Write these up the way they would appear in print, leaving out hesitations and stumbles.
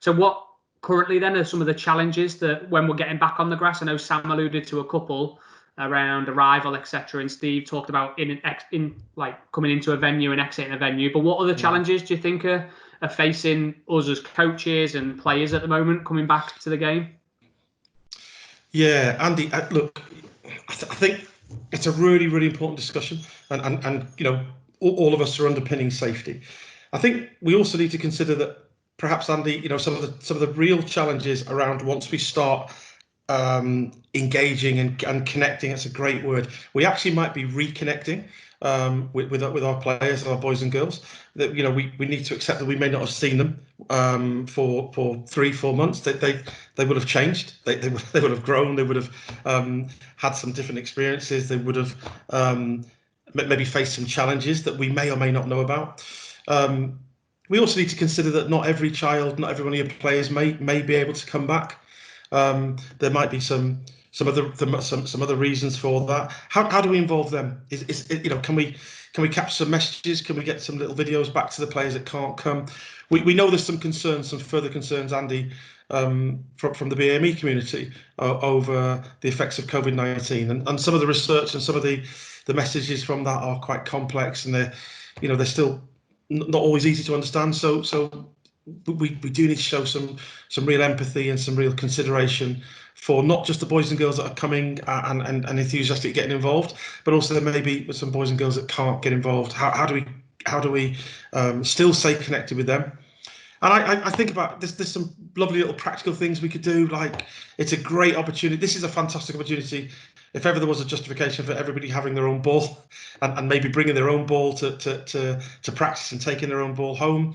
So what currently then are some of the challenges that when we're getting back on the grass? I know Sam alluded to a couple around arrival, etc., and Steve talked about in like coming into a venue and exiting a venue. But what other challenges do you think are facing us as coaches and players at the moment coming back to the game? Yeah, Andy, look, I think it's a really, really important discussion, and you know, all of us are underpinning safety. I think we also need to consider that perhaps, Andy, you know, some of the real challenges around once we start engaging and connecting. It's a great word. We actually might be reconnecting with our players, our boys and girls. That, you know, we need to accept that we may not have seen them for 3-4 months. They would have changed. They would have grown. They would have had some different experiences. They would have maybe faced some challenges that we may or may not know about. We also need to consider that not every child, not every one of your players may be able to come back. There might be some other reasons for that. How do we involve them? Is you know, can we capture some messages? Can we get some little videos back to the players that can't come? We know there's some concerns, some further concerns, Andy, from the BME community over the effects of COVID-19, and some of the research and some of the messages from that are quite complex, and they're still not always easy to understand. So we do need to show some real empathy and some real consideration for not just the boys and girls that are coming and enthusiastic getting involved, but also there may be some boys and girls that can't get involved. How do we still stay connected with them? And I think about this. There's some lovely little practical things we could do. Like, it's a great opportunity. This is a fantastic opportunity. If ever there was a justification for everybody having their own ball and maybe bringing their own ball to practice and taking their own ball home,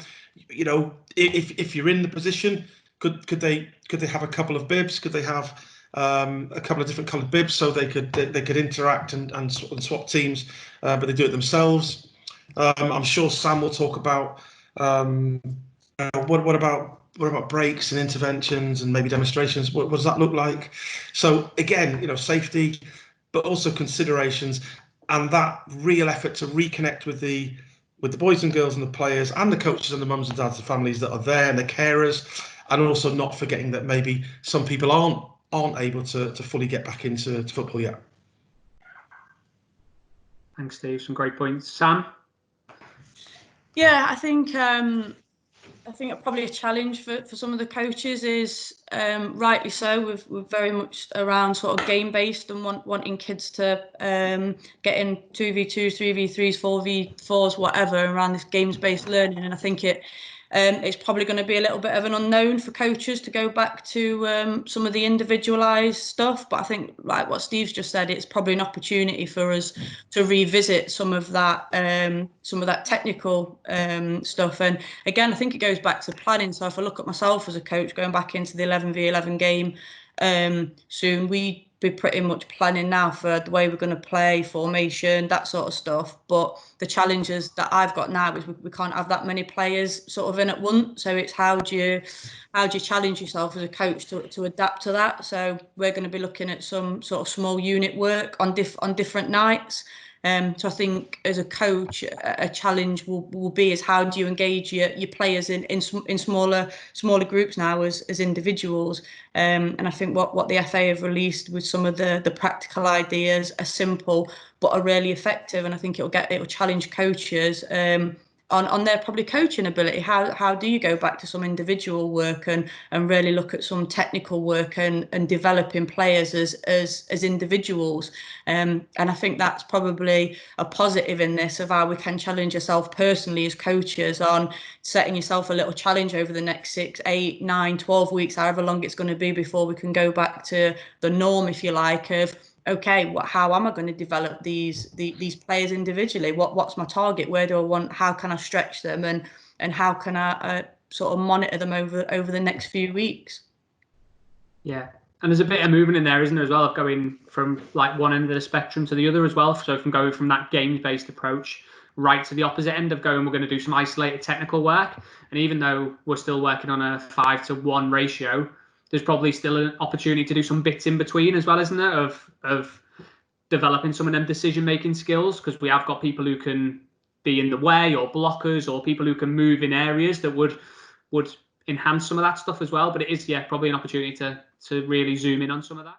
you know, if you're in the position, could they have a couple of bibs? Could they have a couple of different coloured bibs so they could interact and swap teams, but they do it themselves? I'm sure Sam will talk about what about breaks and interventions and maybe demonstrations? What does that look like? So again, you know, safety, but also considerations and that real effort to reconnect with the boys and girls and the players and the coaches and the mums and dads, the families that are there and the carers, and also not forgetting that maybe some people aren't able to fully get back into football yet. Thanks, Steve. Some great points. Sam? Yeah, I think probably a challenge for some of the coaches is rightly so. We're very much around sort of game based and wanting kids to get in 2v2s, 3v3s, 4v4s, whatever, around this games based learning. And I think it's probably going to be a little bit of an unknown for coaches to go back to some of the individualised stuff. But I think, like what Steve's just said, it's probably an opportunity for us to revisit some of that technical stuff. And again, I think it goes back to planning. So if I look at myself as a coach going back into the 11v11 game soon, we be pretty much planning now for the way we're going to play, formation, that sort of stuff. But the challenges that I've got now is we can't have that many players sort of in at once. So it's how do you challenge yourself as a coach to adapt to that? So we're going to be looking at some sort of small unit work on different nights. So I think as a coach, a challenge will be is how do you engage your players in smaller groups now as individuals. And I think what the FA have released with some of the practical ideas are simple but are really effective, and I think it will challenge coaches on their probably coaching ability. How do you go back to some individual work and really look at some technical work and developing players as individuals? And I think that's probably a positive in this, of how we can challenge yourself personally as coaches on setting yourself a little challenge over the next 6, 8, 9, 12 weeks, however long it's going to be before we can go back to the norm, if you like, of okay, how am I going to develop these players individually? What's my target? Where do I want? How can I stretch them? And how can I sort of monitor them over the next few weeks? Yeah, and there's a bit of movement in there, isn't there, as well, of going from like one end of the spectrum to the other as well. So from going from that games-based approach right to the opposite end of going, we're going to do some isolated technical work. And even though we're still working on a 5-to-1 ratio, there's probably still an opportunity to do some bits in between as well, isn't there, of developing some of them decision-making skills, because we have got people who can be in the way or blockers, or people who can move in areas that would enhance some of that stuff as well. But it is, yeah, probably an opportunity to really zoom in on some of that.